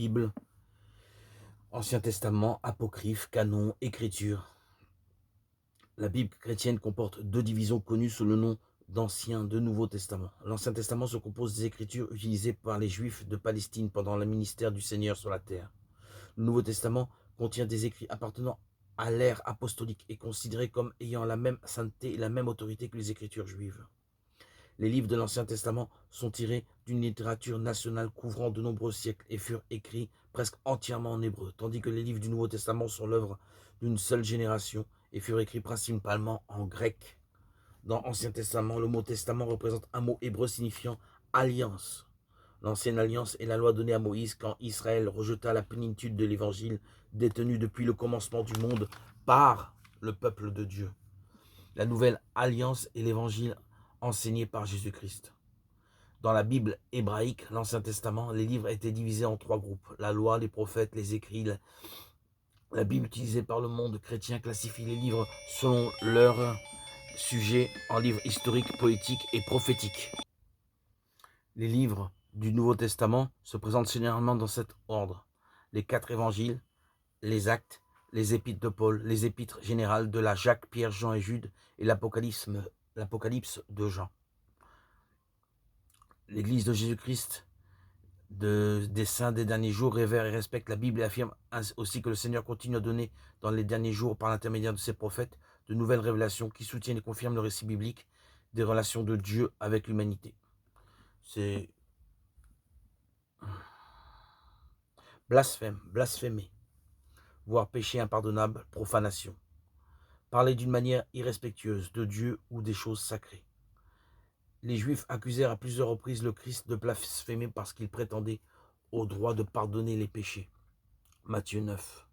Bible, Ancien Testament, Apocryphe, Canon, Écriture. La Bible chrétienne comporte deux divisions connues sous le nom d'Ancien et de Nouveau Testament. L'Ancien Testament se compose des écritures utilisées par les Juifs de Palestine pendant le ministère du Seigneur sur la terre. Le Nouveau Testament contient des écrits appartenant à l'ère apostolique et considérés comme ayant la même sainteté et la même autorité que les écritures juives. Les livres de l'Ancien Testament sont tirés d'une littérature nationale couvrant de nombreux siècles et furent écrits presque entièrement en hébreu, tandis que les livres du Nouveau Testament sont l'œuvre d'une seule génération et furent écrits principalement en grec. Dans l'Ancien Testament, le mot testament représente un mot hébreu signifiant alliance. L'ancienne alliance est la loi donnée à Moïse quand Israël rejeta la plénitude de l'évangile détenu depuis le commencement du monde par le peuple de Dieu. La nouvelle alliance est l'évangile enseigné par Jésus-Christ. Dans la Bible hébraïque, l'Ancien Testament, les livres étaient divisés en trois groupes. La loi, les prophètes, les écrits. La Bible utilisée par le monde chrétien classifie les livres selon leur sujet en livres historiques, poétiques et prophétiques. Les livres du Nouveau Testament se présentent généralement dans cet ordre. Les 4 évangiles, les actes, les épîtres de Paul, les épîtres générales de la Jacques, Pierre, Jean et Jude et l'Apocalypse de Jean. L'Église de Jésus-Christ des saints des derniers jours révère et respecte la Bible et affirme aussi que le Seigneur continue à donner dans les derniers jours par l'intermédiaire de ses prophètes de nouvelles révélations qui soutiennent et confirment le récit biblique des relations de Dieu avec l'humanité. C'est blasphème, blasphémer, voire péché impardonnable, profanation. Parler d'une manière irrespectueuse de Dieu ou des choses sacrées. Les Juifs accusèrent à plusieurs reprises le Christ de blasphémer parce qu'il prétendait au droit de pardonner les péchés. Matthieu 9,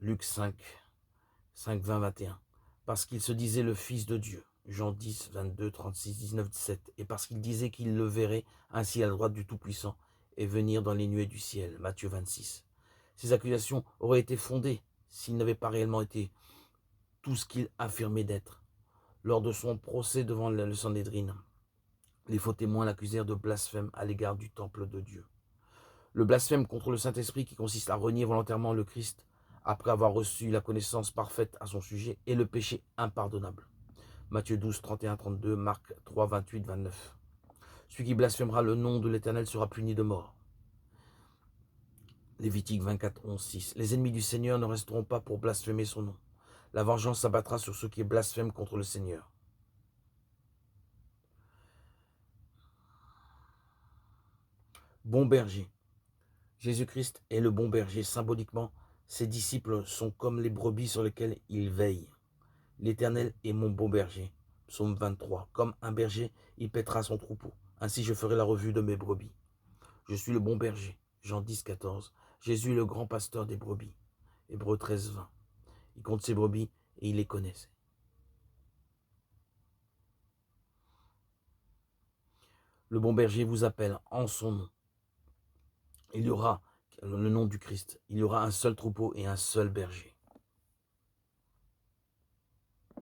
Luc 5, 20, 21. Parce qu'il se disait le Fils de Dieu. Jean 10, 22, 36, 19, 17. Et parce qu'il disait qu'il le verrait ainsi à la droite du Tout-Puissant et venir dans les nuées du ciel. Matthieu 26. Ces accusations auraient été fondées s'il n'avait pas réellement été tout ce qu'il affirmait d'être. Lors de son procès devant le Sanhédrin, les faux témoins l'accusèrent de blasphème à l'égard du temple de Dieu. Le blasphème contre le Saint-Esprit qui consiste à renier volontairement le Christ après avoir reçu la connaissance parfaite à son sujet est le péché impardonnable. Matthieu 12, 31, 32, Marc 3, 28, 29. Celui qui blasphémera le nom de l'Éternel sera puni de mort. Lévitique 24, 11, 6. Les ennemis du Seigneur ne resteront pas pour blasphémer son nom. La vengeance s'abattra sur ceux qui blasphèment contre le Seigneur. Bon berger. Jésus-Christ est le bon berger. Symboliquement, ses disciples sont comme les brebis sur lesquelles il veille. L'Éternel est mon bon berger. Psaume 23. Comme un berger, il paîtra son troupeau. Ainsi je ferai la revue de mes brebis. Je suis le bon berger. Jean 10, 14. Jésus est le grand pasteur des brebis. Hébreux 13, 20. Il compte ses brebis et il les connaît. Le bon berger vous appelle en son nom. Il y aura le nom du Christ. Il y aura un seul troupeau et un seul berger.